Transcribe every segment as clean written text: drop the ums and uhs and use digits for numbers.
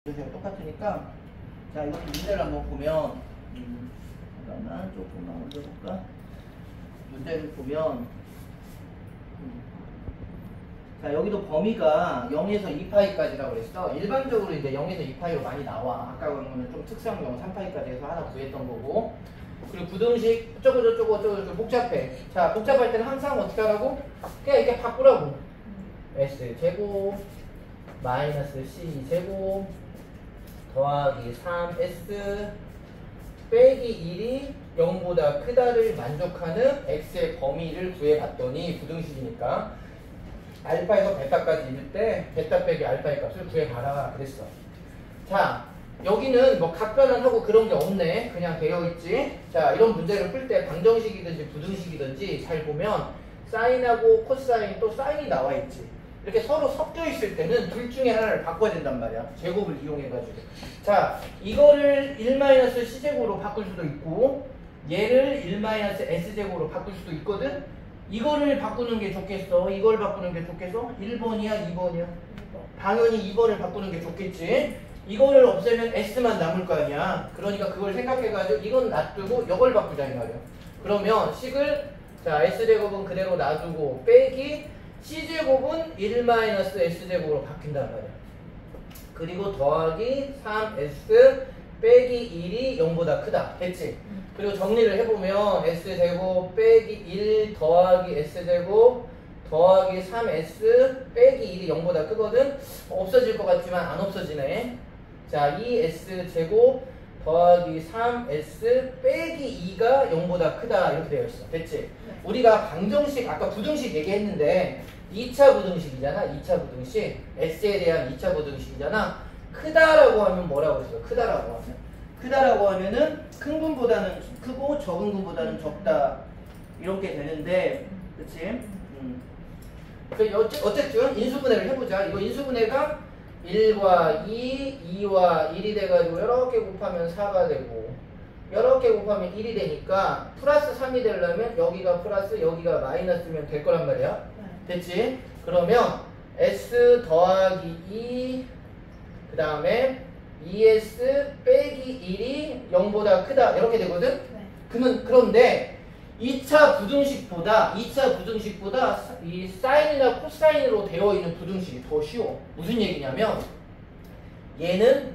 똑같으니까 자 이것도 문제를 한번 보면 잠깐만 조금만 올려볼까? 문제를 보면 자 여기도 범위가 0에서 2파이까지라고 그랬어. 일반적으로 이제 0에서 2파이로 많이 나와. 아까 그러면 좀 특수한 경우 3파이까지 해서 하나 구했던 거고. 그리고 부등식 어쩌고 복잡해. 자 복잡할 때는 항상 어떻게 하라고? 그냥 이렇게 바꾸라고. S제곱 마이너스 C제곱 더하기 3S 빼기 1이 0보다 크다를 만족하는 X의 범위를 구해봤더니 부등식이니까 알파에서 베타까지 이을 때 베타 빼기 알파의 값을 구해봐라 그랬어. 자 여기는 뭐 각변환하고 그런 게 없네. 그냥 되어있지. 자 이런 문제를 풀 때 방정식이든지 부등식이든지 잘 보면 사인하고 코사인 또 사인이 나와있지. 이렇게 서로 섞여 있을 때는 둘 중에 하나를 바꿔야 된단 말이야. 제곱을 이용해가지고. 자, 이거를 1-C제곱으로 바꿀 수도 있고, 얘를 1-S제곱으로 바꿀 수도 있거든? 이거를 바꾸는 게 좋겠어? 이걸 바꾸는 게 좋겠어? 1번이야? 2번이야? 당연히 2번을 바꾸는 게 좋겠지? 이거를 없애면 S만 남을 거 아니야? 그러니까 그걸 생각해가지고 이건 놔두고 이걸 바꾸자 이 말이야. 그러면 식을, 자, S제곱은 그대로 놔두고, 빼기, C제곱은 1-S제곱으로 바뀐단 말이야. 그리고 더하기 3S 빼기 1이 0보다 크다. 됐지? 그리고 정리를 해보면 S제곱 빼기 1 더하기 S제곱 더하기 3S 빼기 1이 0보다 크거든? 없어질 것 같지만 안 없어지네. 자, 2S제곱 더하기 3S 빼기 2가 0보다 크다 이렇게 되어 있어. 됐지? 네. 우리가 방정식 아까 부등식 얘기했는데 2차 부등식이잖아. 2차 부등식 S에 대한 2차 부등식이잖아. 크다라고 하면 뭐라고 했어? 크다라고 하면은 큰 분보다는 크고 적은 분보다는 적다 이렇게 되는데 그치? 어쨌든 인수분해를 해보자. 이거 인수분해가 1과 2, 2와 1이 돼가지고 이렇게 곱하면 4가 되고 이렇게 곱하면 1이 되니까 플러스 3이 되려면 여기가 플러스 여기가 마이너스면 될 거란 말이야. 됐지? 그러면 S 더하기 2 그 다음에 2S 빼기 1이 0보다 크다 이렇게 되거든? 그런데 2차 부등식보다 이 사인이나 코사인으로 되어 있는 부등식이 더 쉬워. 무슨 얘기냐면 얘는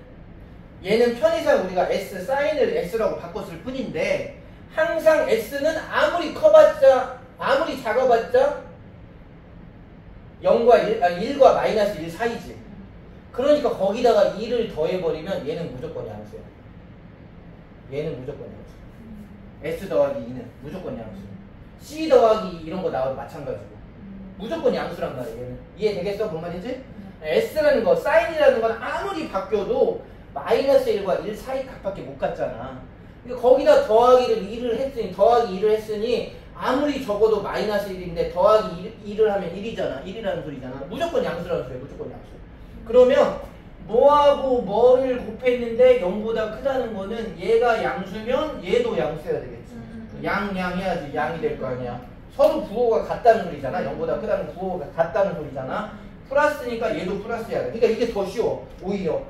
편의상 우리가 S 사인을 S라고 바꿨을 뿐인데 항상 S는 아무리 커봤자 아무리 작아봤자 1과 마이너스 1 사이지. 그러니까 거기다가 2를 더해버리면 얘는 무조건 양수야. S 더하기 2는 무조건 양수. C 더하기 이런 거 나와도 마찬가지고. 무조건 양수란 말이야, 얘는. 이해되겠어? 뭔 말인지? S라는 거, 사인이라는 건 아무리 바뀌어도 마이너스 1과 1 사이 값밖에 못 갔잖아. 그러니까 거기다 더하기 2를 했으니 아무리 적어도 마이너스 1인데 더하기 2를 하면 1이잖아. 1이라는 소리잖아. 무조건 양수라는 소리야, 무조건 양수. 그러면 뭐하고 뭐를 곱했는데 0보다 크다는 거는 얘가 양수면 얘도 양수여야 되겠지. 양 해야지 양이 될 거 아니야. 서로 부호가 같다는 소리잖아. 0보다 크다는 부호가 같다는 소리잖아. 플러스니까 얘도 플러스야 돼. 그러니까 이게 더 쉬워. 오히려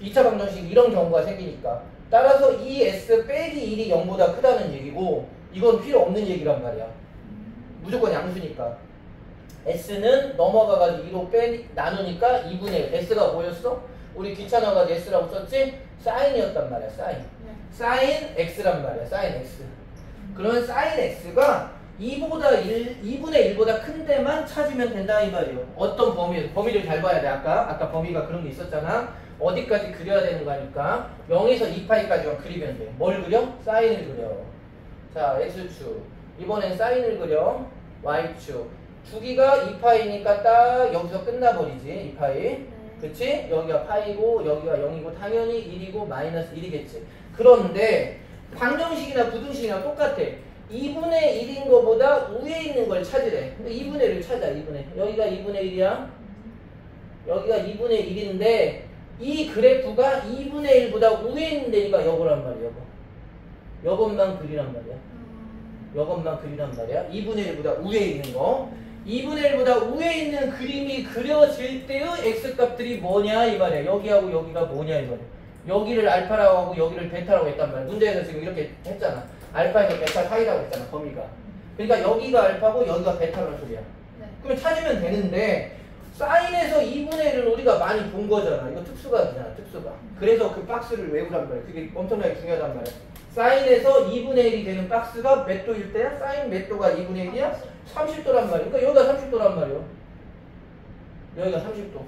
2차 방정식 이런 경우가 생기니까. 따라서 2S 빼기 1이 0보다 크다는 얘기고 이건 필요 없는 얘기란 말이야. 무조건 양수니까. S는 넘어가가지고 2로 나누니까 2분의 1. S가 뭐였어? 우리 귀찮아가지고 S라고 썼지? 사인이었단 말이야. 사인 X란 말이야. 사인 X. 그러면 사인 X가 2분의 1보다 큰 데만 찾으면 된다 이 말이에요. 어떤 범위를 잘 봐야 돼. 아까 범위가 그런 게 있었잖아. 어디까지 그려야 되는 거니까 0에서 2파이까지만 그리면 돼. 뭘 그려? 사인을 그려. 자, X축. 이번엔 사인을 그려. Y축. 주기가 2파이니까 딱 여기서 끝나버리지. 2파이. 그치? 여기가 파이고 여기가 0이고 당연히 1이고 마이너스 1이겠지. 그런데 방정식이나 부등식이랑 똑같아. 2분의 1인 거보다 위에 있는 걸 찾으래. 2분의 1을 찾아. 2분의 여기가 2분의 1이야. 여기가 2분의 1인데 이 그래프가 2분의 1보다 위에 있는 데니까 요거란 말이야. 요것만 그리란 말이야. 2분의 1보다 위에 있는 거. 2분의 1보다 위에 있는 그림이 그려질 때의 x값들이 뭐냐 이 말이야. 여기하고 여기가 뭐냐 이 말이야. 여기를 알파라고 하고 여기를 베타라고 했단 말이야. 문제에서 지금 이렇게 했잖아. 알파에서 베타 사이라고 했잖아, 범위가. 그러니까 여기가 알파고 여기가 베타라는 소리야. 네. 그러면 찾으면 되는데 사인에서 2분의 1을 우리가 많이 본 거잖아. 이거 특수가 되잖아, 특수가. 그래서 그 박스를 외우란 말이야. 그게 엄청나게 중요하단 말이야. 사인에서 2분의 1이 되는 박스가 몇 도일 때야? 사인 몇 도가 2분의 1이야? 30도란 말이야. 그러니까 여기가 30도란 말이야. 여기가 30도.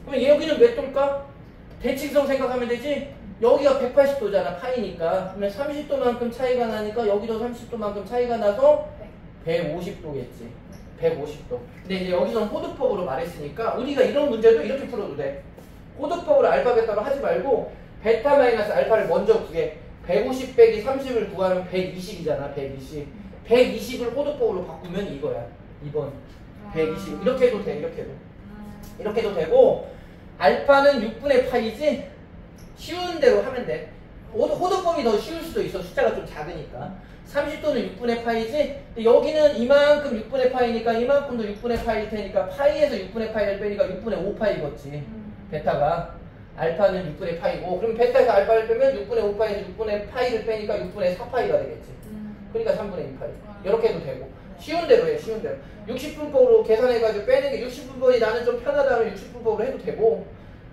그럼 여기는 몇 도일까? 대칭성 생각하면 되지? 여기가 180도잖아, 파이니까. 그러면 30도만큼 차이가 나니까 여기도 30도만큼 차이가 나서 150도겠지. 150도. 근데 이제 여기서는 호드법으로 말했으니까 우리가 이런 문제도 이렇게 풀어도 돼. 호드법으로 알파 베타로 하지 말고 베타 마이너스 알파를 먼저 구해. 150 빼기 30을 구하면 120이잖아. 120. 120을 호드법으로 바꾸면 이거야. 2번. 120. 이렇게 해도 돼. 이렇게 해도. 이렇게 해도 되고 알파는 6분의 파이지? 쉬운 대로 하면 돼. 호드법이 더 쉬울 수도 있어. 숫자가 좀 작으니까. 30도는 6분의 파이지? 근데 여기는 이만큼 6분의 파이니까 이만큼도 6분의 파이일 테니까 파이에서 6분의 파이를 빼니까 6분의 5파이겠지. 베타가. 알파는 6분의 파이고 그럼 베타에서 알파를 빼면 6분의 5파이에서 6분의 파이를 빼니까 6분의 4파이가 되겠지. 그러니까 3분의 2파이. 이렇게 해도 되고. 쉬운 대로 해. 쉬운 대로. 60분법으로 계산해가지고 빼는 게 60분법이 나는 좀 편하다면 60분법으로 해도 되고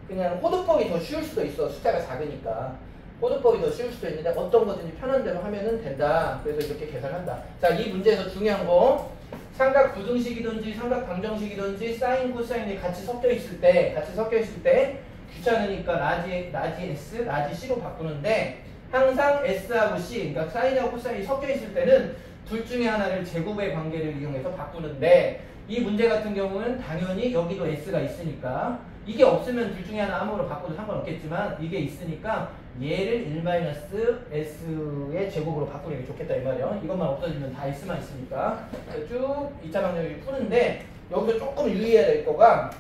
그냥 호드법이 더 쉬울 수도 있어. 숫자가 작으니까. 호드법이 더 쉬울 수도 있는데 어떤 거든지 편한 대로 하면은 된다. 그래서 이렇게 계산한다. 자, 이 문제에서 중요한 거 삼각 부등식이든지 삼각 방정식이든지 사인 코사인이 같이 섞여 있을 때 귀찮으니까 라지 S, 라지 C로 바꾸는데 항상 S하고 C, 그러니까 사인하고 코사인이 섞여 있을 때는 둘 중에 하나를 제곱의 관계를 이용해서 바꾸는데 이 문제 같은 경우는 당연히 여기도 S가 있으니까 이게 없으면 둘 중에 하나 아무거나 바꿔도 상관없겠지만 이게 있으니까 얘를 1-S의 제곱으로 바꾸는 게 좋겠다 이 말이야. 이것만 없어지면 다 S만 있으니까 쭉 2차 방정식을 푸는데 여기서 조금 유의해야 될 거가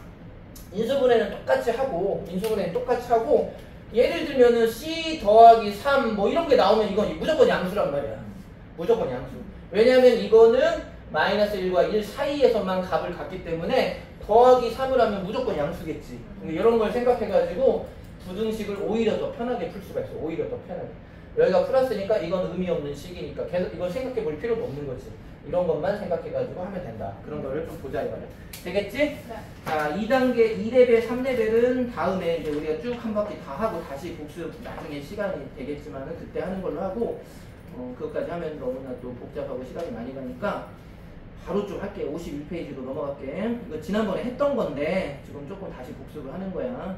인수분해는 똑같이 하고 예를 들면은 C 더하기 3 뭐 이런 게 나오면 이건 무조건 양수란 말이야. 무조건 양수. 왜냐면 이거는 마이너스 1과 1 사이에서만 값을 갖기 때문에 더하기 3을 하면 무조건 양수겠지. 이런 걸 생각해가지고 부등식을 오히려 더 편하게 풀 수가 있어. 오히려 더 편하게. 여기가 플러스니까 이건 의미 없는 식이니까 계속 이걸 생각해 볼 필요도 없는 거지. 이런 것만 생각해가지고 하면 된다. 그런 거를 좀 보자 이 말이야. 되겠지? 네. 자, 2단계, 2레벨, 3레벨은 다음에 이제 우리가 쭉 한 바퀴 다 하고 다시 복습 나중에 시간이 되겠지만은 그때 하는 걸로 하고 그것까지 하면 너무나 또 복잡하고 시간이 많이 가니까 바로 좀 할게. 51페이지로 넘어갈게. 이거 지난번에 했던 건데 지금 조금 다시 복습을 하는 거야.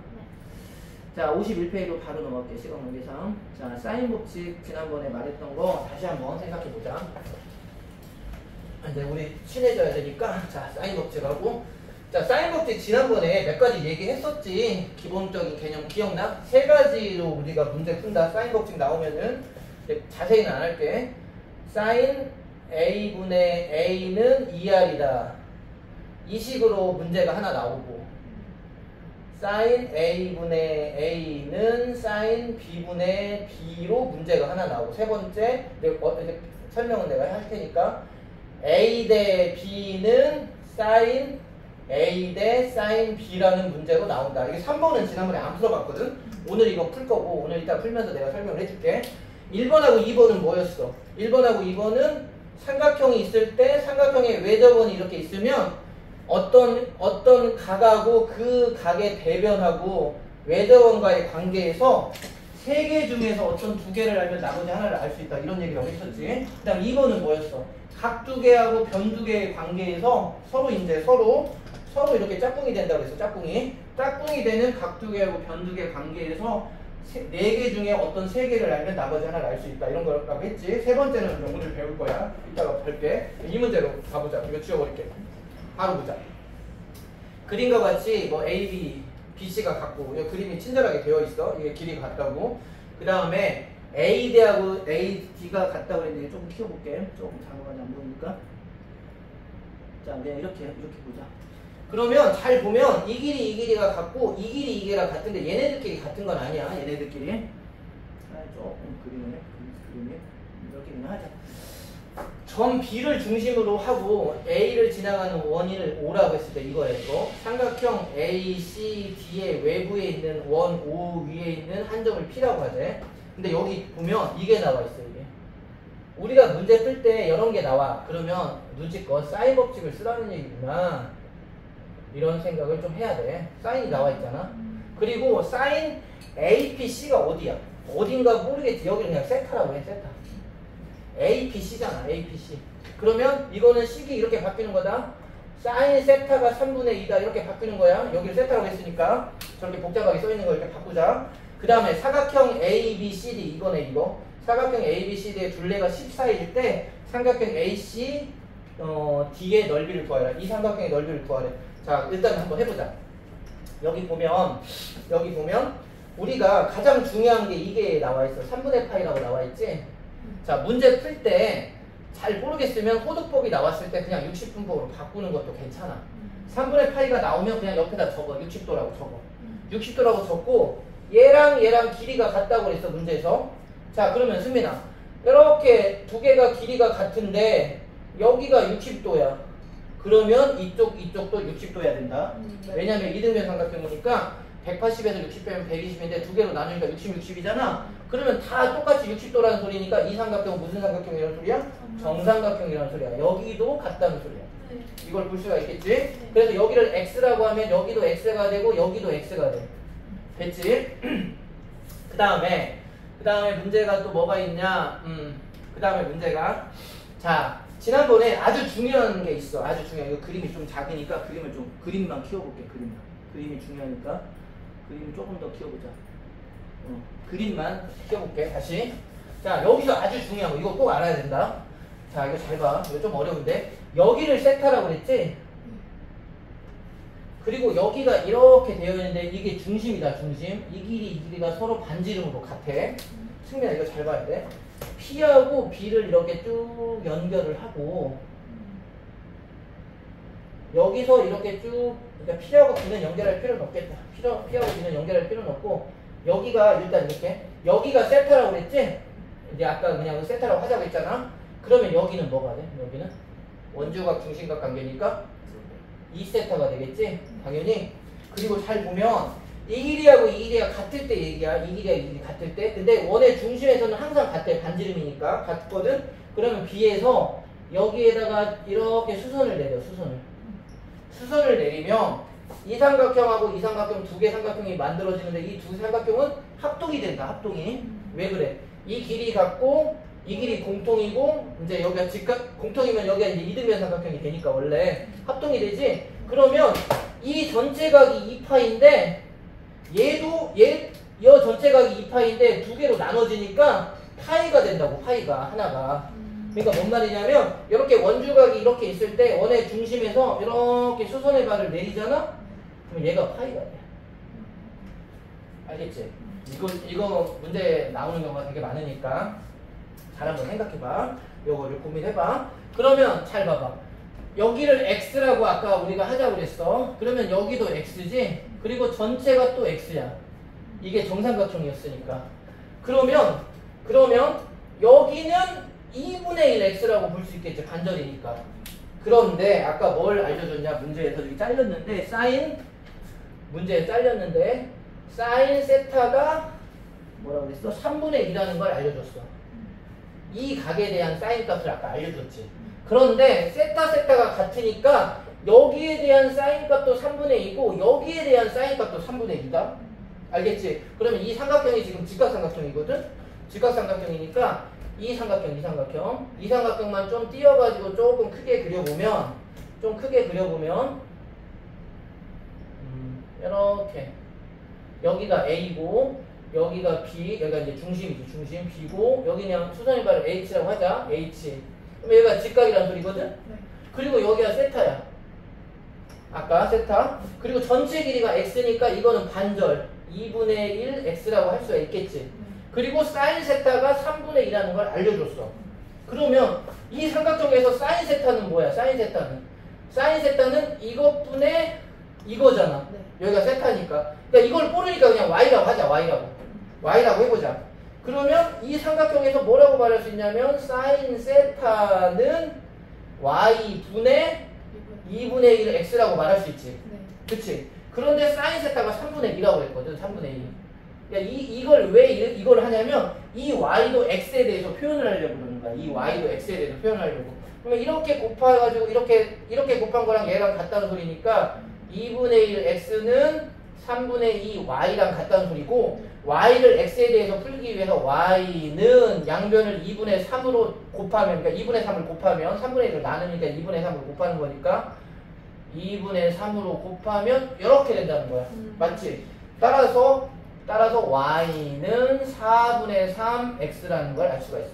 자, 51페이지로 바로 넘어갈게. 시간 관계상. 자, 사인 법칙 지난번에 말했던 거 다시 한번 생각해 보자. 이제 우리 친해져야 되니까 자, 사인 법칙하고 자, 사인 법칙 지난번에 몇 가지 얘기했었지. 기본적인 개념 기억나? 세 가지로 우리가 문제 푼다. 사인 법칙 나오면은 자세히는 안 할게. 사인 A분의 A는 2R이다. 이 식으로 문제가 하나 나오고 사인 A분의 A는 사인 B분의 B로 문제가 하나 나오고 세 번째 이제 설명은 내가 할 테니까 A 대 B는 사인 A 대 사인 B라는 문제로 나온다. 이게 3번은 지난번에 안 풀어봤거든. 오늘 이거 풀 거고 오늘 이따 풀면서 내가 설명을 해줄게. 1번하고 2번은 뭐였어? 1번하고 2번은 삼각형이 있을 때 삼각형의 외접원이 이렇게 있으면 어떤 각하고 그 각의 대변하고 외접원과의 관계에서 세 개 중에서 어떤 두 개를 알면 나머지 하나를 알 수 있다. 이런 얘기라고 했었지. 그 다음 2번은 뭐였어? 각 두 개하고 변 두 개의 관계에서 서로 이렇게 짝꿍이 된다고 했어. 짝꿍이 되는 각 두 개하고 변 두 개 관계에서 네 개 중에 어떤 세 개를 알면 나머지 하나를 알 수 있다. 이런 거라고 했지. 세 번째는 오늘 배울 거야. 이따가 볼게. 이 문제로 가보자. 이거 지워버릴게. 바로 보자. 그림과 같이 뭐 A, B, B, C가 같고 이 그림이 친절하게 되어 있어. 이게 길이가 같다고. 그 다음에 A 대하고 A, D가 같다고 했는데 조금 키워볼게. 조금 장관이 안 보이니까. 자, 그냥 이렇게 보자. 그러면 잘 보면 이 길이가 같고 이 길이가 같은데 얘네들끼리 같은 건 아니야. 얘네들끼리. 조금 그림이 이렇게 그냥 하자. 점 B를 중심으로 하고 A를 지나가는 원인을 O라고 했을 때 이거예요. 삼각형 ACD의 외부에 있는 원 O 위에 있는 한 점을 P라고 하재. 근데 여기 보면 이게 나와 있어요. 이게. 우리가 문제 풀 때 이런 게 나와. 그러면 눈치껏 사인 법칙을 쓰라는 얘기구나. 이런 생각을 좀 해야 돼. 사인이 나와 있잖아. 그리고 사인 APC가 어디야? 어딘가 모르겠지. 여기는 그냥 세타라고 해. 세타. APC잖아. APC. 그러면 이거는 식이 이렇게 바뀌는 거다. 사인 세타가 3분의 2다. 이렇게 바뀌는 거야. 여기를 세타라고 했으니까 저렇게 복잡하게 써있는 거 이렇게 바꾸자. 그 다음에 사각형 ABCD 이거네 이거. 사각형 ABCD의 둘레가 14일 때 삼각형 AC D의 넓이를 구하라. 이 삼각형의 넓이를 구하래. 자, 일단 한번 해보자. 여기 보면 우리가 가장 중요한 게 이게 나와 있어. 3분의 파이라고 나와 있지. 자, 문제 풀 때 잘 모르겠으면 호두법이 나왔을 때 그냥 60분법으로 바꾸는 것도 괜찮아. 3분의 파이가 나오면 그냥 옆에다 적어. 60도라고 적어. 60도라고 적고 얘랑 길이가 같다고 그랬어 문제에서. 자, 그러면 승민아 이렇게 두 개가 길이가 같은데 여기가 60도야. 그러면 이쪽도 60도야 된다. 왜냐면 이등변 삼각형이니까 180에서 60 빼면 120인데 두 개로 나누니까 60, 60이잖아. 그러면 다 똑같이 60도라는 소리니까 이 삼각형은 무슨 삼각형이라는 소리야? 정삼각형이라는 소리야. 여기도 같다는 소리야. 이걸 볼 수가 있겠지? 그래서 여기를 x라고 하면 여기도 x가 되고 여기도 x가 돼. 됐지? 그 다음에 문제가 또 뭐가 있냐? 그 다음에 문제가 자, 지난번에 아주 중요한 게 있어. 아주 중요한. 이거 그림이 좀 작으니까 그림만 키워볼게. 그림이 중요하니까 그림을 조금 더 키워보자. 그림만 키워볼게. 다시. 자, 여기서 아주 중요한 거 이거 꼭 알아야 된다. 자, 이거 잘 봐. 이거 좀 어려운데 여기를 세타라고 그랬지? 그리고 여기가 이렇게 되어 있는데 이게 중심이다. 중심. 이 길이가 서로 반지름으로 같아. 승민아 이거 잘 봐야 돼. P하고 B를 이렇게 쭉 연결을 하고 여기서 이렇게 쭉 그러니까 P하고 B는 연결할 필요는 없겠다. P하고 B는 연결할 필요는 없고 여기가 일단 이렇게 여기가 세타라고 그랬지? 이제 아까 그냥 세타라고 하자고 했잖아. 그러면 여기는 뭐가 돼? 여기는 원주각 중심각 관계니까 2세타가 되겠지? 당연히. 그리고 잘 보면 이 길이하고 이 길이가 같을 때 얘기야. 이 길이하고 이 길이 같을 때. 근데 원의 중심에서는 항상 같아. 반지름이니까 같거든. 그러면 B에서 여기에다가 이렇게 수선을 내려. 수선을 내리면 이 삼각형하고 이 삼각형 두 개 삼각형이 만들어지는데 이 두 삼각형은 합동이 된다. 합동이. 왜 그래? 이 길이 같고 이 길이 공통이고 이제 여기가 직각 공통이면 여기가 이제 이등변 삼각형이 되니까 원래 합동이 되지. 그러면 이 전체각이 2파인데 얘도 여 전체각이 2파인데 두 개로 나눠지니까 파이가 된다고. 파이가 하나가. 그러니까 뭔 말이냐면 이렇게 원주각이 이렇게 있을 때 원의 중심에서 이렇게 수선의 발을 내리잖아. 그럼 얘가 파이가 돼. 알겠지? 이거 문제 나오는 경우가 되게 많으니까 잘 한번 생각해봐. 요거를 고민해봐. 그러면 잘 봐봐. 여기를 x라고 아까 우리가 하자고 그랬어. 그러면 여기도 x지. 그리고 전체가 또 x야. 이게 정삼각형이었으니까. 그러면 여기는 2분의 1 x라고 볼 수 있겠죠. 반절이니까. 그런데 아까 뭘 알려줬냐. 문제에서 여기 잘렸는데 문제에 잘렸는데 사인 세타가 뭐라고 그랬어? 3분의 2라는 걸 알려줬어. 이 각에 대한 사인 값을 아까 알려줬지. 그런데 세타가 같으니까 여기에 대한 사인 값도 3분의 2고 여기에 대한 사인 값도 3분의 2다. 알겠지? 그러면 이 삼각형이 지금 직각삼각형이거든? 직각삼각형이니까 이 삼각형만 좀 띄어가지고 조금 크게 그려보면 이렇게 여기가 A고 여기가 B, 여기가 이제 중심이지. 중심 B고 여기 그냥 수선의 발을 H라고 하자. H. 그럼 여기가 직각이라는 소리거든? 네. 그리고 여기가 세타야. 아까 세타. 그리고 전체 길이가 X니까 이거는 반절 2분의 1 X라고 할 수가 있겠지. 그리고 사인 세타가 3분의 2라는 걸 알려줬어. 그러면 이 삼각형에서 사인 세타는 뭐야? 사인 세타는 이것분의 이거잖아. 네. 여기가 세타니까. 그러니까 이걸 모르니까 그냥 Y라고 하자. Y라고 해보자. 그러면 이 삼각형에서 뭐라고 말할 수 있냐면 사인 세타는 y분의 2분의 1 x라고 말할 수 있지. 네. 그치? 그런데 사인 세타가 3분의 2라고 했거든. 3분의 2. 야, 이걸 왜 이걸 하냐면 이 y도 x에 대해서 표현을 하려고 그러는 거야. 이 y도 x에 대해서 표현하려고. 그러면 이렇게 곱해가지고 이렇게 곱한 거랑 얘랑 같다는 소리니까 2분의 1 x는 3분의 2 y랑 같다는 소리고 y를 x에 대해서 풀기 위해서 y는 양변을 2분의 3으로 곱하면 그러니까 2분의 3을 곱하면 3분의 1을 나누니까 2분의 3을 곱하는 거니까 2분의 3으로 곱하면 이렇게 된다는 거야. 맞지? 따라서 y는 4분의 3 x라는 걸 알 수가 있어.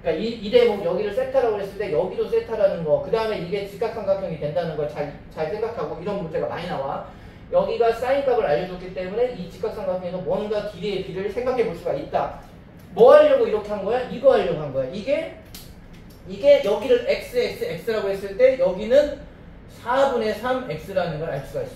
그러니까 이 대목 여기를 세타라고 했을 때 여기도 세타라는 거, 그 다음에 이게 직각삼각형이 된다는 걸 잘 생각하고 이런 문제가 많이 나와. 여기가 사인 값을 알려줬기 때문에 이 직각삼각형에서 뭔가 길이의 비를 생각해 볼 수가 있다. 뭐 하려고 이렇게 한 거야? 이거 하려고 한 거야. 이게 여기를 x라고 했을 때 여기는 4분의 3x라는 걸 알 수가 있어.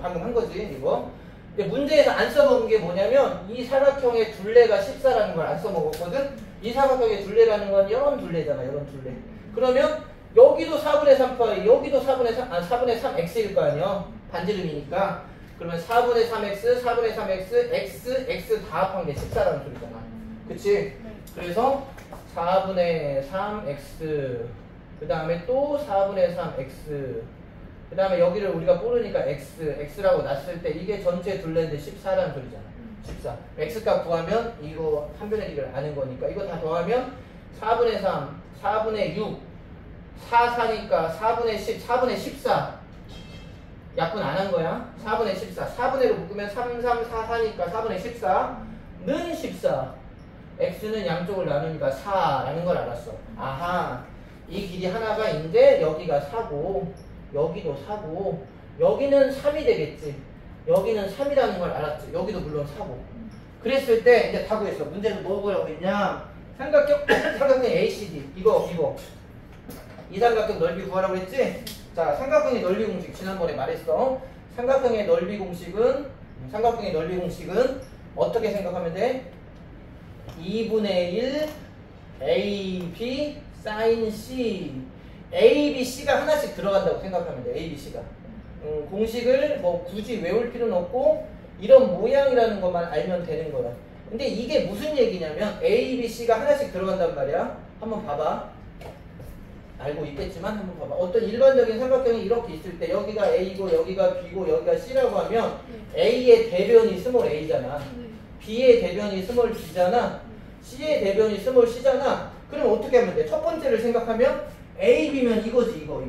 방금 한 거지 이거. 근데 문제에서 안 써먹은 게 뭐냐면 이 사각형의 둘레가 14라는 걸 안 써먹었거든. 이 사각형의 둘레라는 건 이런 둘레잖아. 이런 둘레. 그러면 여기도 4분의 3파이 여기도 4분의 3x일 거 아니야. 반지름이니까. 그러면 4분의 3x 4분의 3x x 다 합한 게 14라는 소리잖아. 그치? 그래서 4분의 3x 그 다음에 또 4분의 3x 그 다음에 여기를 우리가 모르니까 x라고 놨을 때 이게 전체 둘레인데 14라는 소리잖아. 14. x값 구하면 이거 한 변의 길이를 아는 거니까 이거 다 더하면 4분의 3, 4분의 6, 4, 4니까 4분의 10, 4분의 14. 약분 안 한 거야. 4분의 14. 4분의로 묶으면 3, 3, 4, 4니까 4분의 14는 14. x는 양쪽을 나누니까 4라는 걸 알았어. 아하. 이 길이 하나가 이제 여기가 4고 여기도 4고 여기는 3이 되겠지. 여기는 3이라는 걸 알았지. 여기도 물론 4고. 그랬을 때 이제 다 구했어. 문제는 뭐 구하라고 했냐? 삼각형 ACD 이거 이 삼각형 넓이 구하라고 했지? 자, 삼각형의 넓이 공식 지난번에 말했어. 삼각형의 넓이 공식은 어떻게 생각하면 돼? 2분의 1 AB sin C A, B, C가 하나씩 들어간다고 생각하면 돼. A, B, C가. 공식을 뭐 굳이 외울 필요는 없고 이런 모양이라는 것만 알면 되는 거야. 근데 이게 무슨 얘기냐면 A, B, C가 하나씩 들어간단 말이야. 한번 봐봐. 알고 있겠지만 한번 봐봐. 어떤 일반적인 삼각형이 이렇게 있을 때 여기가 A고 여기가 B고 여기가 C라고 하면 A의 대변이 스몰 A잖아. B의 대변이 스몰 B잖아. C의 대변이 스몰 C잖아. 그럼 어떻게 하면 돼? 첫 번째를 생각하면 A, B면 이거지 이거.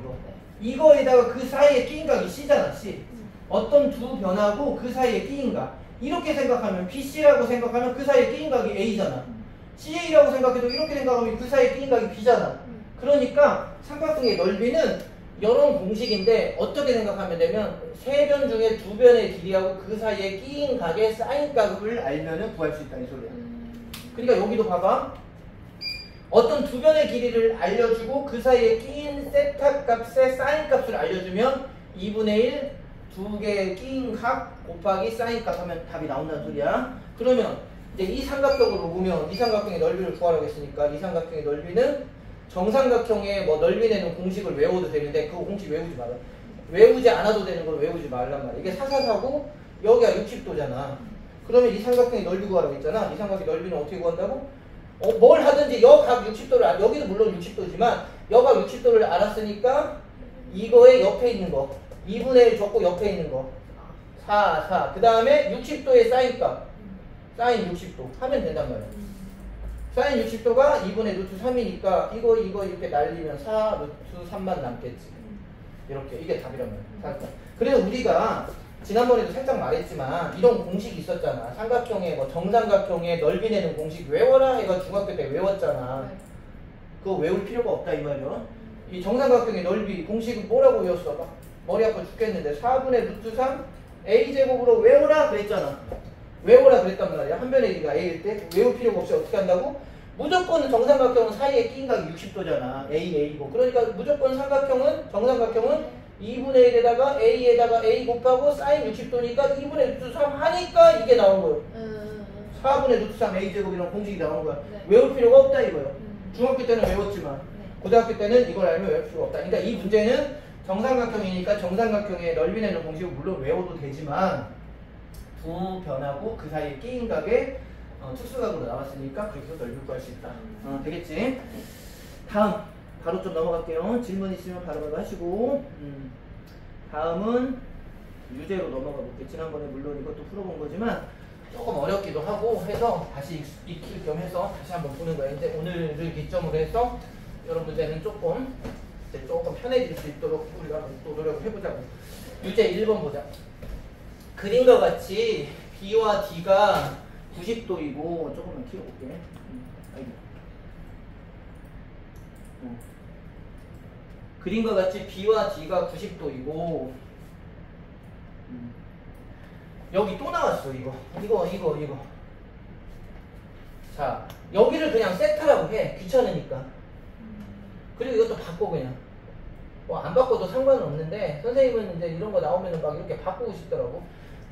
이거에다가 그 사이에 끼인 각이 C잖아. C. 어떤 두 변하고 그 사이에 끼인 각. 이렇게 생각하면 BC라고 생각하면 그 사이에 끼인 각이 A잖아. CA라고 생각해도 이렇게 생각하면 그 사이에 끼인 각이 B잖아. 그러니까 삼각형의 넓이는 이런 공식인데 어떻게 생각하면 되면 세 변 중에 두 변의 길이하고 그 사이에 끼인 각의 사인 값을 알면은 구할 수 있다 이 소리야. 그러니까 여기도 봐봐. 어떤 두 변의 길이를 알려주고 그 사이에 끼인 세타 값의 사인 값을 알려주면 2분의 1 두 개의 끼인 각 곱하기 사인 값 하면 답이 나온다는 소리야. 그러면 이제 이 삼각형으로 보면 이 삼각형의 넓이를 구하라고 했으니까 이 삼각형의 넓이는 정삼각형의 뭐 넓이 내는 공식을 외워도 되는데 그 공식 외우지 마라. 외우지 않아도 되는 걸 외우지 말란 말이야. 이게 444고 여기가 60도잖아. 그러면 이 삼각형의 넓이 구하라고 했잖아. 이 삼각형의 넓이는 어떻게 구한다고? 뭘 하든지 여각 60도를 여기도 물론 60도지만 여각 60도를 알았으니까 이거의 옆에 있는 거 2분의 1 적고 옆에 있는 거 4 그 다음에 60도의 사인값 사인 60도 하면 된단 말이야. 사인 60도가 2분의 루트 3이니까 이거 이렇게 날리면 4 루트 3만 남겠지. 이렇게 이게 답이란 말이야. 그래서 우리가 지난번에도 살짝 말했지만 이런 공식이 있었잖아. 삼각형의 뭐 정삼각형의 넓이 내는 공식 외워라 해가 중학교 때 외웠잖아. 그거 외울 필요가 없다 이 말이야. 이 정삼각형의 넓이 공식은 뭐라고 외웠어? 막 머리 아파 죽겠는데 4분의 루트 3 a제곱으로 외워라 그랬잖아. 외워라 그랬단 말이야. 한 변의 길이가 a일 때 외울 필요가 없이 어떻게 한다고? 무조건 정삼각형은 사이에 끼인 각이 60도잖아. a고. 그러니까 무조건 정삼각형은 2분의 1에다가 a에다가 a 곱하고 사인 60도니까 2분의 루트 3 하니까 이게 나온 거예요. 4분의 루트 3 a제곱 이런 공식이 나오는 거야. 네. 외울 필요가 없다 이거예요. 음. 중학교 때는 외웠지만 네. 고등학교 때는 이걸 알면 외울 필요가 없다. 그러니까 이 문제는 정삼각형이니까 정삼각형의 넓이 내는 공식을 물론 외워도 되지만 두 변하고 그 사이에 끼인 각의 특수각으로 나왔으니까 그렇게 해서 넓이 구할 수 있다. 되겠지? 다음 바로 좀 넘어갈게요. 질문 있으면 바로 하시고 다음은 유제로 넘어가 볼게요. 지난번에 물론 이것도 풀어본 거지만 조금 어렵기도 하고 해서 다시 익힐 겸 해서 다시 한번 보는 거예요. 이제 오늘을 기점으로 해서 이런 문제는 조금 편해질 수 있도록 우리가 또 노력을 해보자고. 유제 1번 보자. 그림과 같이 B와 D가 90도이고 조금만 키워볼게. 그림과 같이 B와 D가 90도이고 여기 또 나왔어. 이거 자 여기를 그냥 세타라고 해. 귀찮으니까. 그리고 이것도 바꿔 그냥. 안 바꿔도 상관은 없는데 선생님은 이제 이런 거 나오면은 막 이렇게 바꾸고 싶더라고.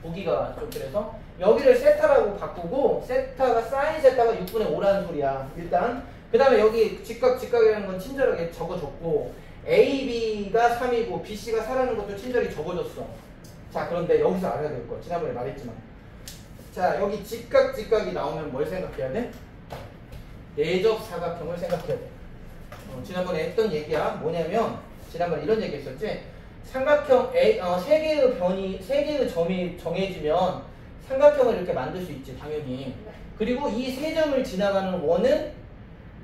보기가 좀 그래서 여기를 세타라고 바꾸고 세타가 사인 세타가 6분의 5라는 소리야. 일단 그 다음에 여기 직각이라는 건 친절하게 적어줬고 AB가 3이고 BC가 4라는 것도 친절히 적어줬어. 자 그런데 여기서 알아야 될 거 지난번에 말했지만 자 여기 직각이 나오면 뭘 생각해야 돼? 내적 사각형을 생각해야 돼. 지난번에 했던 얘기야. 뭐냐면 지난번에 이런 얘기 했었지. 삼각형 세 개의 점이 정해지면 삼각형을 이렇게 만들 수 있지 당연히. 그리고 이 세 점을 지나가는 원은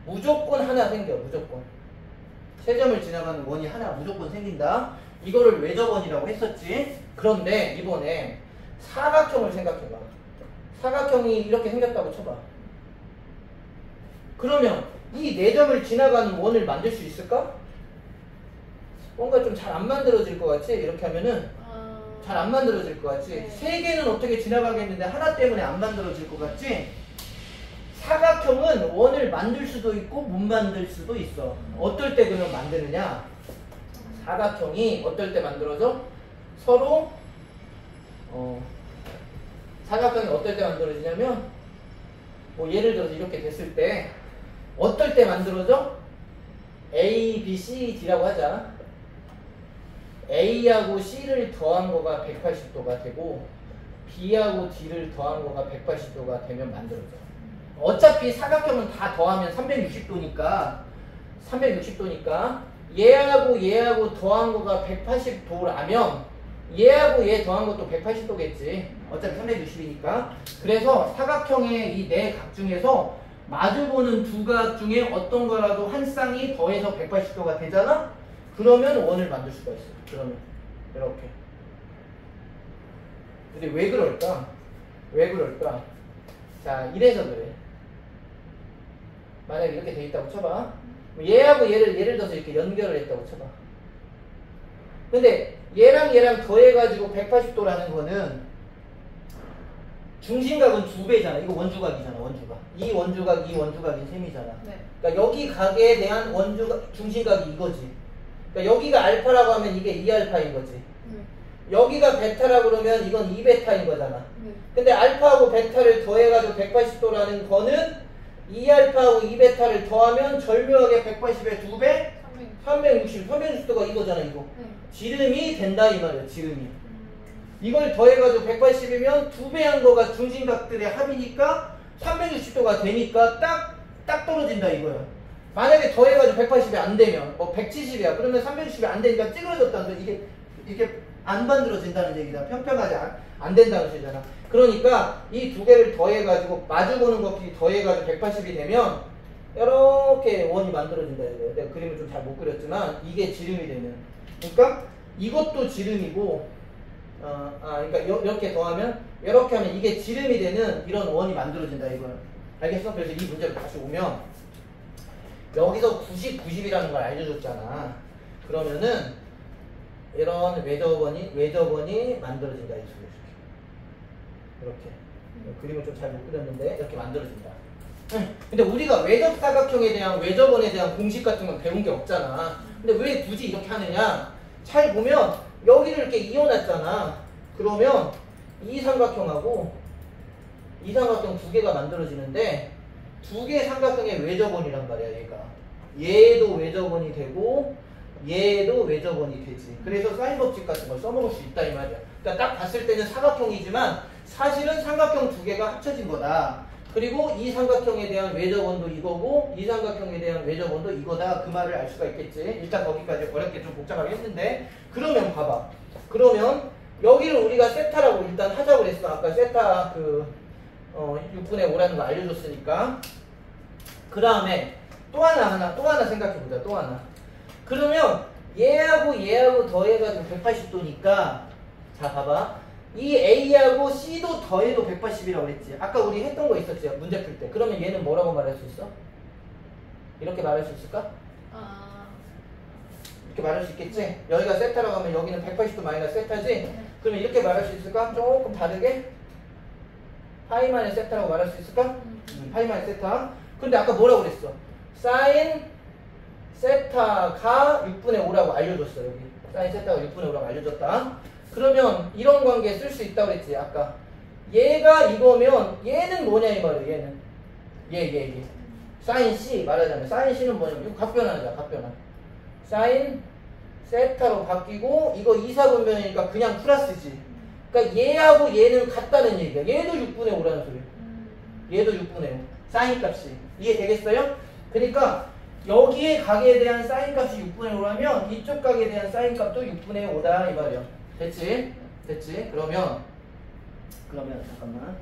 무조건 하나 생겨. 무조건 세 점을 지나가는 원이 하나 무조건 생긴다. 이거를 외접원이라고 했었지. 그런데 이번에 사각형을 생각해봐. 사각형이 이렇게 생겼다고 쳐봐. 그러면 이 네 점을 지나가는 원을 만들 수 있을까? 뭔가 좀 잘 안 만들어질 것 같지? 이렇게 하면은 잘 안 만들어질 것 같지? 네. 세 개는 어떻게 지나가겠는데 하나 때문에 안 만들어질 것 같지? 사각형은 원을 만들 수도 있고 못 만들 수도 있어. 어떨 때 그러면 만드느냐? 사각형이 어떨 때 만들어져? 서로 사각형이 어떨 때 만들어지냐면 뭐 예를 들어서 이렇게 됐을 때 어떨 때 만들어져? A, B, C, D라고 하자. A하고 C를 더한 거가 180도가 되고 B하고 D를 더한 거가 180도가 되면 만들어져. 어차피 사각형은 다 더하면 360도니까 얘하고 더한 거가 180도라면 얘하고 얘 더한 것도 180도겠지. 어차피 360이니까. 그래서 사각형의 이 네 각 중에서 마주보는 두 각 중에 어떤 거라도 한 쌍이 더해서 180도가 되잖아? 그러면 원을 만들 수가 있어. 그러면 이렇게. 근데 왜 그럴까? 자, 이래서 그래. 만약에 이렇게 돼 있다고 쳐봐. 얘하고 얘를 예를 들어서 이렇게 연결을 했다고 쳐봐. 근데 얘랑 더해가지고 180도라는 거는 중심각은 2배잖아. 이거 원주각이잖아. 원주각. 이 원주각인 셈이잖아. 네. 그러니까 여기 각에 대한 중심각이 이거지. 그러니까 여기가 알파라고 하면 이게 2알파인 거지. 여기가 베타라고 그러면 이건 2베타인 거잖아. 근데 알파하고 베타를 더해가지고 180도라는 거는 2알파하고 2베타를 더하면 절묘하게 180의 2배? 360도가 이거잖아. 이거. 지름이 된다 이 말이야. 지름이. 이걸 더해가지고 180이면 2배 한 거가 중심각들의 합이니까 360도가 되니까 딱 떨어진다 이거야. 만약에 더해가지고 180이 안 되면 뭐 170이야. 그러면 360이 안 되니까 찌그러졌다는 소리. 이게 안 만들어진다는 얘기다. 평평하지 안 된다는 소리잖아. 그러니까 이 두 개를 더해가지고 마주보는 것끼리 더해가지고 180이 되면 이렇게 원이 만들어진다 이거예요. 내가 그림을 좀 잘 못 그렸지만 이게 지름이 되는. 그러니까 이것도 지름이고 그러니까 이렇게 더하면 이렇게 하면 이게 지름이 되는 이런 원이 만들어진다 이거예요. 알겠어? 그래서 이 문제로 다시 오면 여기서 90이라는 걸 알려줬잖아. 그러면은 이런 외접원이 만들어진다 이 소리죠. 이렇게 그림을 좀 잘 못 그렸는데 이렇게 만들어진다. 근데 우리가 외접사각형에 대한 외접원에 대한 공식 같은 건 배운 게 없잖아. 근데 왜 굳이 이렇게 하느냐? 잘 보면 여기를 이렇게 이어놨잖아. 그러면 이 삼각형하고 이 삼각형 두 개가 만들어지는데 두 개의 삼각형의 외접원이란 말이야 얘가. 얘도 외접원이 되고 얘도 외접원이 되지. 그래서 사인 법칙 같은 걸 써먹을 수 있다 이 말이야. 그러니까 딱 봤을 때는 사각형이지만 사실은 삼각형 두 개가 합쳐진 거다. 그리고 이 삼각형에 대한 외접원도 이거고 이 삼각형에 대한 외접원도 이거다. 그 말을 알 수가 있겠지. 일단 거기까지 어렵게 좀 복잡하게 했는데 그러면 봐봐. 그러면 여기를 우리가 세타라고 일단 하자고 그랬어. 아까 세타 6분의 5라는 거 알려줬으니까. 그 다음에 또 하나 생각해보자. 또 하나. 그러면 얘하고 더해가지고 180도니까 자 봐봐. 이 A하고 C도 더해도 180이라고 그랬지. 아까 우리 했던 거 있었지 문제 풀 때. 그러면 얘는 뭐라고 말할 수 있어? 이렇게 말할 수 있을까? 이렇게 말할 수 있겠지? 여기가 세타라고 하면 여기는 180도 마이너스 세타지? 그러면 이렇게 말할 수 있을까? 조금 다르게? 파이 마이너스 세타라고 말할 수 있을까? 파이 마이너스 세타. 근데 아까 뭐라고 그랬어? 사인 세타가 6분의 5라고 알려줬어 여기. 사인 세타가 6분의 5라고 알려줬다. 그러면 이런 관계 쓸 수 있다고 그랬지 아까. 얘가 이거면 얘는 뭐냐 이 말이야. 얘는 얘 사인 C 말하자면 사인 C는 뭐냐면 이거 각변환이야. 각변환. 사인 세타로 바뀌고 이거 이사분면이니까 그냥 플러스지. 그러니까 얘하고 얘는 같다는 얘기야. 얘도 6분의 5라는 소리야. 얘도 6분의 5 사인 값이. 이해되겠어요? 그러니까 여기에 각에 대한 사인 값이 6분의 5라면 이쪽 각에 대한 사인 값도 6분의 5다 이 말이야. 됐지? 됐지? 그러면 잠깐만.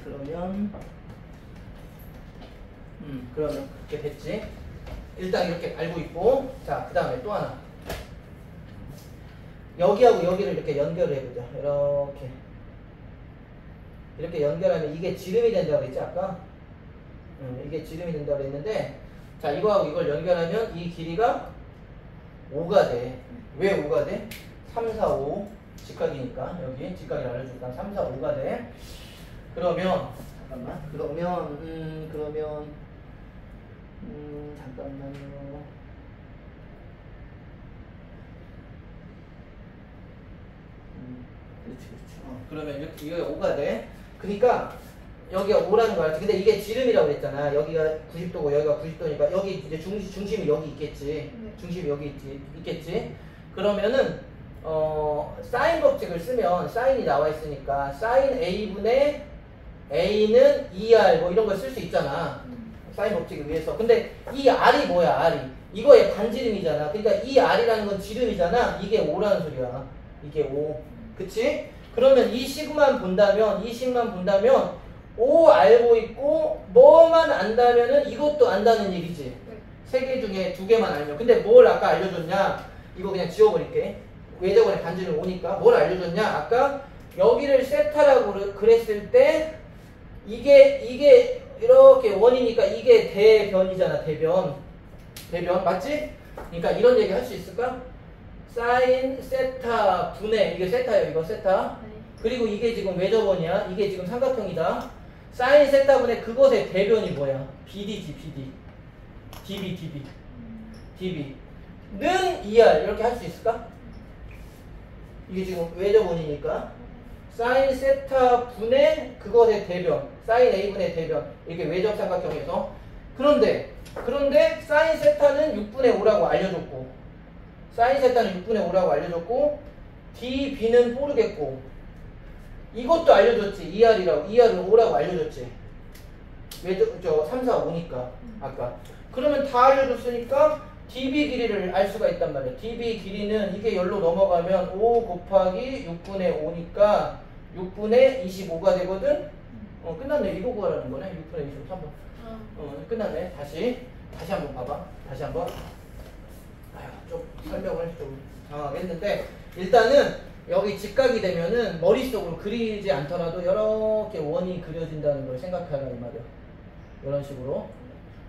그러면 그렇게 됐지? 일단 이렇게 알고 있고. 자, 그 다음에 또 하나. 여기하고 여기를 이렇게 연결을 해보자. 이렇게 연결하면 이게 지름이 된다고 그랬지 아까? 이게 지름이 된다고 그랬는데 자 이거하고 이걸 연결하면 이 길이가 5가 돼. 왜 5가 돼? 3, 4, 5 직각이니까 여기 직각이 알려줄까? 3, 4, 5가 돼. 그러면 잠깐만요. 그렇지. 그러면 이렇게 이게 5가 돼. 그러니까 여기가 5라는 거 알지? 근데 이게 지름이라고 그랬잖아. 여기가 90도고 여기가 90도니까 여기 이제 중심이 여기 있겠지. 중심이 여기 있겠지. 그러면은 사인 법칙을 쓰면 사인이 나와 있으니까 사인 A분의 A는 2R 뭐 이런 걸 쓸 수 있잖아. 사인 법칙을 위해서. 근데 이 R이 뭐야? R이 이거의 반지름이잖아. 그러니까 이 R이라는 건 지름이잖아. 이게 5라는 소리야. 이게 5. 그치? 그러면 이 식만 본다면 5 알고 있고 뭐만 안다면은 이것도 안다는 얘기지. 세 개 중에 2개만 알면. 근데 뭘 아까 알려줬냐? 이거 그냥 지워버릴게. 외접원의 반지름 5니까 뭘 알려줬냐? 아까 여기를 세타라고 그랬을 때 이게 이렇게 원이니까 이게 대변이잖아. 대변 맞지? 그러니까 이런 얘기 할 수 있을까? 사인 세타 분의 이게 세타예요. 이거 세타. 그리고 이게 지금 외접원이야. 이게 지금 삼각형이다. 사인 세타 분의 그것의 대변이 뭐야? BD지. DB는 2R 이렇게 할 수 있을까? 이게 지금 외접원이니까 사인 세타 분의 그것의 대변 사인 A분의 대변 이렇게 외접 삼각형에서 그런데 사인 세타는 6분의 5라고 알려줬고 사인 세타는 6분의 5라고 알려줬고 DB는 모르겠고 이것도 알려줬지. 2R은 5라고 알려줬지. 저 3, 4, 5니까 아까. 그러면 다 알려줬으니까 DB 길이를 알 수가 있단 말이야. DB 길이는 이게 열로 넘어가면 5 곱하기 6분의 5니까 6분의 25가 되거든. 끝났네. 이거 구하라는 거네. 6분의 25 3번. 끝났네. 다시 한번 봐봐. 좀 설명을 좀 장하게 했는데 일단은 여기 직각이 되면은 머릿속으로 그리지 않더라도 이렇게 원이 그려진다는 걸 생각하라 이 말이야. 이런 식으로.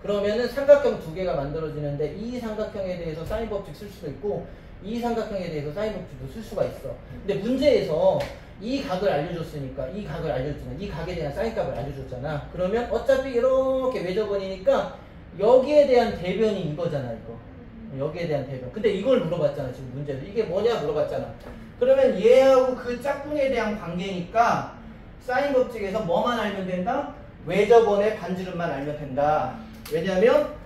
그러면은 삼각형 2개가 만들어지는데 이 삼각형에 대해서 사인 법칙 쓸 수도 있고 이 삼각형에 대해서 사인 법칙도 쓸 수가 있어. 근데 문제에서 이 각을 알려줬으니까 이 각에 대한 사인 값을 알려줬잖아. 그러면 어차피 이렇게 외접원이니까 여기에 대한 대변이 이거잖아. 여기에 대한 대변. 근데 이걸 물어봤잖아. 지금 문제에서 이게 뭐냐 물어봤잖아. 그러면 얘하고 그 짝꿍에 대한 관계니까 사인 법칙에서 뭐만 알면 된다? 외접원의 반지름만 알면 된다. 왜냐면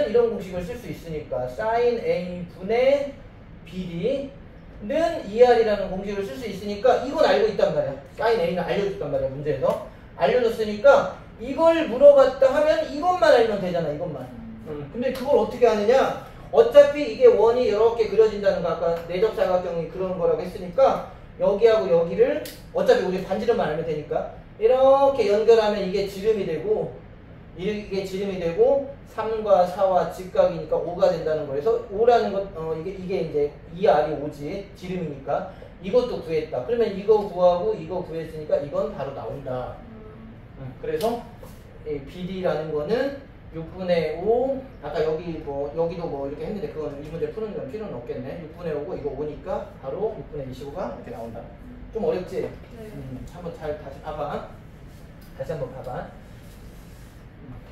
이런 공식을 쓸 수 있으니까 sin A 분의 BD는 2R이라는 공식을 쓸 수 있으니까 이건 알고 있단 말이야. sin A는 알려줬단 말이야. 문제에서 알려줬으니까 이걸 물어봤다 하면 이것만 알면 되잖아. 이것만. 근데 그걸 어떻게 하느냐? 어차피 이게 원이 이렇게 그려진다는 거 아까 내접사각형이 그런 거라고 했으니까 여기하고 여기를 어차피 우리 반지름만 알면 되니까 이렇게 연결하면 이게 지름이 되고 3과 4와 직각이니까 5가 된다는 거에서 5라는 것 이게 이제 2R이 5지 지름이니까 이것도 구했다. 그러면 이거 구하고 이거 구했으니까 이건 바로 나온다. 그래서 BD라는 거는 6분의 5 아까 여기도 뭐 이렇게 했는데 그거는 이 문제 푸는 건 필요는 없겠네. 6분의 5고 이거 5니까 바로 6분의 25가 이렇게 나온다. 좀 어렵지? 네. 한번 다시 봐봐. 다시 한번 봐봐.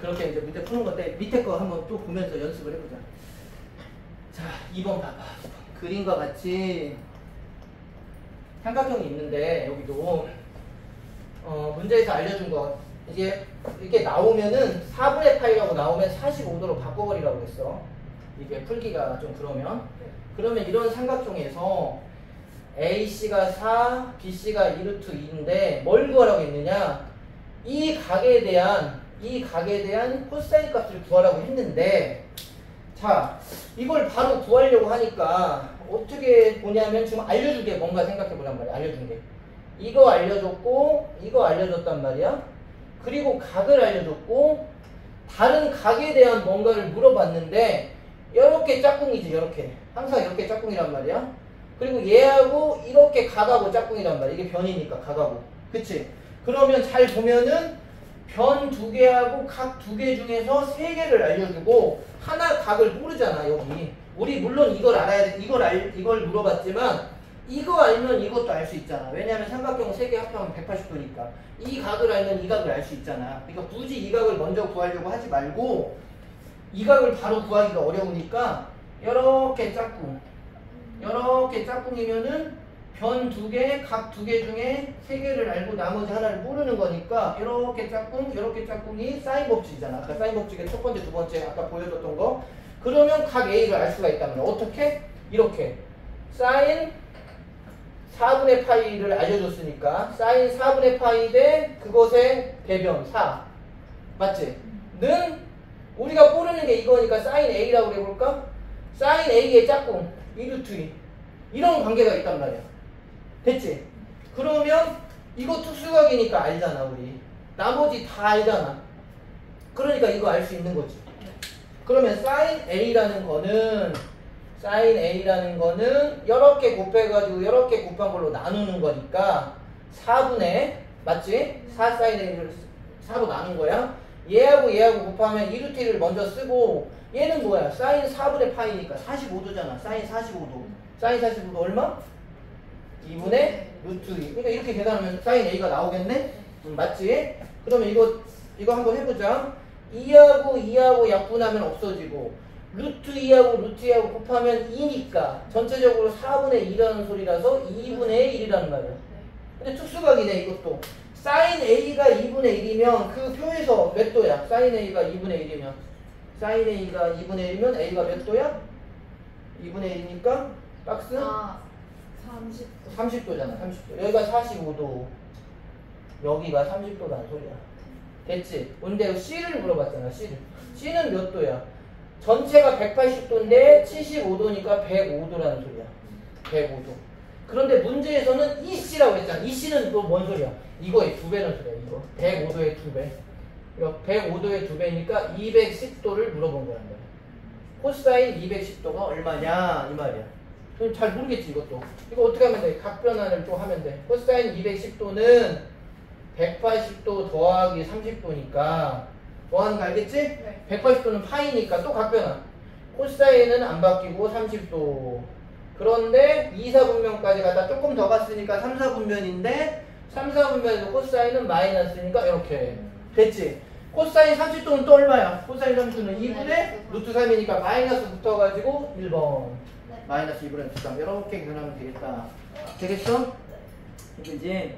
그렇게 이제 문제 푸는 건데 밑에 거 한번 또 보면서 연습을 해보자. 자, 2번 봐봐. 그림과 같이 삼각형이 있는데 여기도 문제에서 알려준 거 이게 나오면은 4분의 파이라고 나오면 45도로 바꿔버리라고 했어. 이게 풀기가 좀 그러면 이런 삼각형에서 AC가 4, BC가 2루트 2인데 뭘 구하라고 했느냐? 이 각에 대한 코사인 값을 구하라고 했는데 자 이걸 바로 구하려고 하니까 어떻게 보냐면 지금 알려준 게 뭔가 생각해 보란 말이야. 알려준 게 이거 알려줬고 이거 알려줬단 말이야. 그리고 각을 알려줬고 다른 각에 대한 뭔가를 물어봤는데 이렇게 짝꿍이지. 이렇게 항상 이렇게 짝꿍이란 말이야. 그리고 얘하고 이렇게 각하고 짝꿍이란 말이야. 이게 변이니까 각하고 그치? 그러면 잘 보면은 변 2개하고 각 2개 중에서 3개를 알려주고 하나 각을 모르잖아. 여기 우리 물론 이걸 알아야 돼. 이걸 물어봤지만 이거 알면 이것도 알 수 있잖아. 왜냐하면 삼각형 3개 합하면 180도니까 이 각을 알면 이 각을 알 수 있잖아. 그러니까 굳이 이 각을 먼저 구하려고 하지 말고 이 각을 바로 구하기가 어려우니까 이렇게 짝꿍이면은 변 2개, 각 2개 중에 3개를 알고 나머지 하나를 모르는 거니까 이렇게 짝꿍이 사인 법칙이잖아. 아까 사인 법칙의 첫 번째, 두 번째 아까 보여줬던 거. 그러면 각 A를 알 수가 있다면 어떻게? 이렇게 사인 4분의 파이를 알려줬으니까 사인 4분의 파이 대 그것의 배변 4 맞지? 는 우리가 모르는 게 이거니까 사인 A라고 해볼까? 사인 A의 짝꿍 2루트 2 이런 관계가 있단 말이야. 됐지? 그러면 이거 특수각이니까 알잖아. 우리 나머지 다 알잖아. 그러니까 이거 알 수 있는 거지. 그러면 사인 A라는 거는 이렇게 곱해가지고 이렇게 곱한 걸로 나누는 거니까 4분의 맞지? 4 사인 A를 4로 나눈 거야. 얘하고 곱하면 2루트 1을 먼저 쓰고 얘는 뭐야? 사인 4분의 파이니까 45도잖아. 사인 45도. 사인 45도 얼마? 2분의 루트 2. 그러니까 이렇게 계산하면 사인 A가 나오겠네? 맞지? 그러면 이거 한번 해보자. 2하고 약분하면 없어지고 루트 2하고 루트 2하고 곱하면 2니까 전체적으로 4분의 2라는 소리라서 2분의 1이라는 말이야. 근데 특수각이네 이것도. 사인 A가 2분의 1이면 그 표에서 몇 도야? 사인 A가 2분의 1이면 사인 A가 2분의 1이면 A가 몇 도야? 2분의 1이니까 박스? 30도. 30도잖아. 30도. 여기가 45도. 여기가 30도라는 소리야. 됐지? 근데 C를 물어봤잖아. C는 몇 도야? 전체가 180도인데 75도니까 105도라는 소리야. 105도. 그런데 문제에서는 이 C라고 했잖아. 이 C는 또 뭔 소리야? 이거의 2배라는 소리야. 이거 105도의 2배. 이거 105도의 2배니까 210도를 물어본 거란 말이야. 코사인 210도가 얼마냐 이 말이야. 잘 모르겠지 이것도. 이거 어떻게 하면 돼? 각변환을 또 하면 돼. 코사인 210도는 180도 더하기 30도니까 뭐 하는 거 알겠지? 네. 180도는 파이니까 또 각변환. 코사인은 안 바뀌고 30도. 그런데 2, 4분면까지 가다 조금 더 갔으니까 3, 4분면인데 3, 4분면에서 코사인은 마이너스니까 이렇게 됐지? 코사인 30도는 또 얼마야? 코사인 30도는 2분의 루트 3이니까 마이너스 붙어가지고 1번 네. 마이너스 2분의 루트 3 이렇게 계산하면 되겠다. 되겠어? 이제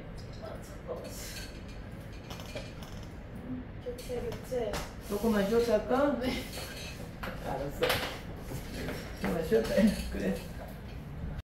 세개째. 조금만 쉬었다 할까? 네. 알았어. 조금만 쉬었다 해. 그래.